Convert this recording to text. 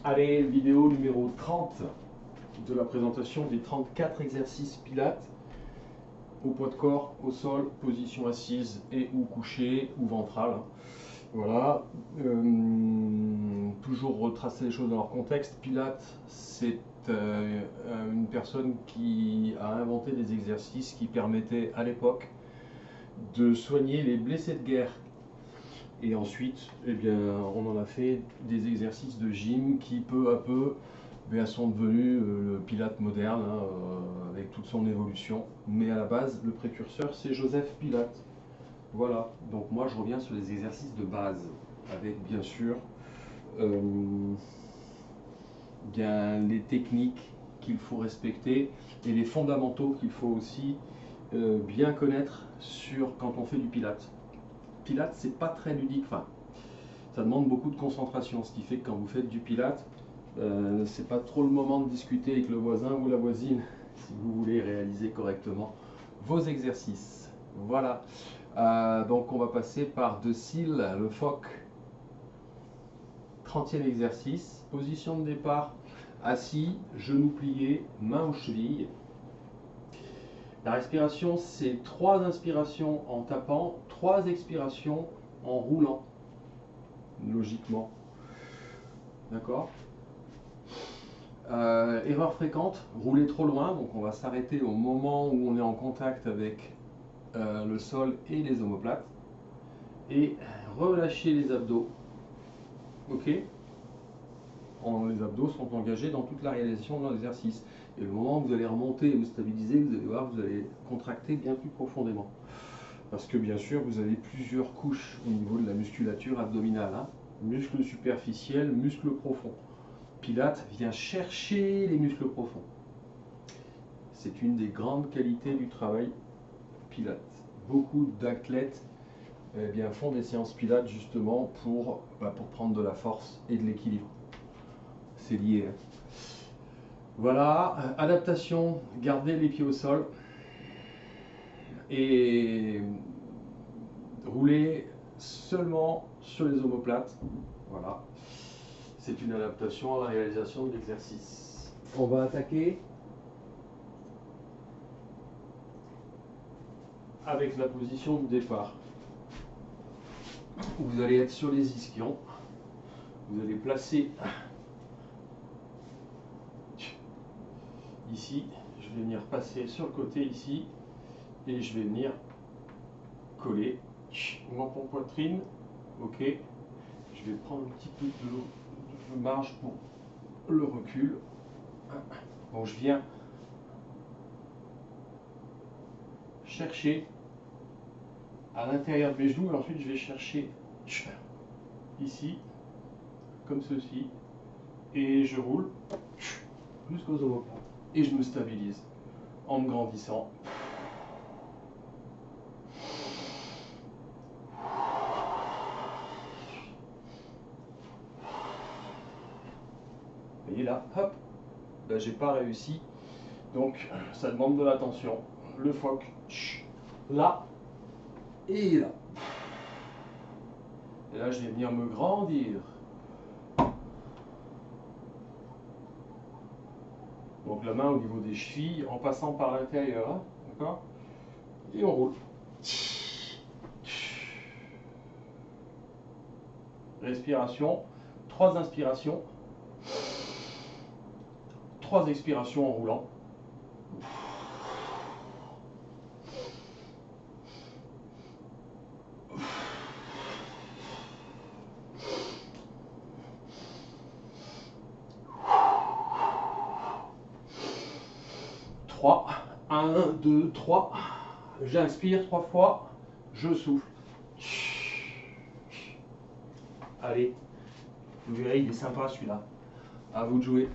Allez, vidéo numéro 30 de la présentation des 34 exercices pilates au poids de corps, au sol, position assise et ou couchée ou ventrale. Voilà. Toujours retracer les choses dans leur contexte. Pilates, c'est une personne qui a inventé des exercices qui permettaient à l'époque de soigner les blessés de guerre. Et ensuite, eh bien, on en a fait des exercices de gym qui, peu à peu, sont devenus le Pilate moderne, avec toute son évolution. Mais à la base, le précurseur, c'est Joseph Pilate. Voilà, donc moi je reviens sur les exercices de base, avec bien sûr bien les techniques qu'il faut respecter et les fondamentaux qu'il faut aussi bien connaître quand on fait du Pilate. Pilate, c'est pas très ludique, enfin, ça demande beaucoup de concentration, ce qui fait que quand vous faites du Pilate, c'est pas trop le moment de discuter avec le voisin ou la voisine si vous voulez réaliser correctement vos exercices. Voilà. Donc on va passer par De Cille, le phoque. 30e exercice, position de départ, assis, genoux pliés, mains aux chevilles. La respiration, c'est 3 inspirations en tapant, 3 expirations en roulant, logiquement. D'accord. Erreur fréquente, rouler trop loin, donc on va s'arrêter au moment où on est en contact avec le sol et les omoplates. Et relâcher les abdos. Ok. Les abdos sont engagés dans toute la réalisation de l'exercice. Et le moment où vous allez remonter et vous stabiliser, vous allez voir, vous allez contracter bien plus profondément. Parce que bien sûr, vous avez plusieurs couches au niveau de la musculature abdominale. Muscles superficiels, muscles profonds. Pilate vient chercher les muscles profonds. C'est une des grandes qualités du travail Pilate. Beaucoup d'athlètes font des séances Pilate justement pour prendre de la force et de l'équilibre. C'est lié. Voilà, adaptation, garder les pieds au sol et rouler seulement sur les omoplates. Voilà, c'est une adaptation à la réalisation de l'exercice. On va attaquer avec la position de départ. Vous allez être sur les ischions. Vous allez placer ici. Je vais venir passer sur le côté ici et je vais venir coller mon poitrine. Ok. Je vais prendre un petit peu de marge pour le recul. Bon, je viens chercher à l'intérieur de mes genoux et ensuite je vais chercher ici, comme ceci, et je roule jusqu'aux omoplates. Et je me stabilise en me grandissant. Vous voyez là, hop, là j'ai pas réussi, donc ça demande de l'attention. Le phoque, là et là. Et là je vais venir me grandir. Donc la main au niveau des chevilles en passant par l'intérieur, d'accord? Et on roule. Respiration, 3 inspirations, 3 expirations en roulant. Trois, 1, 2, 3. J'inspire 3 fois, je souffle. Allez, vous verrez, il est sympa celui-là. À vous de jouer.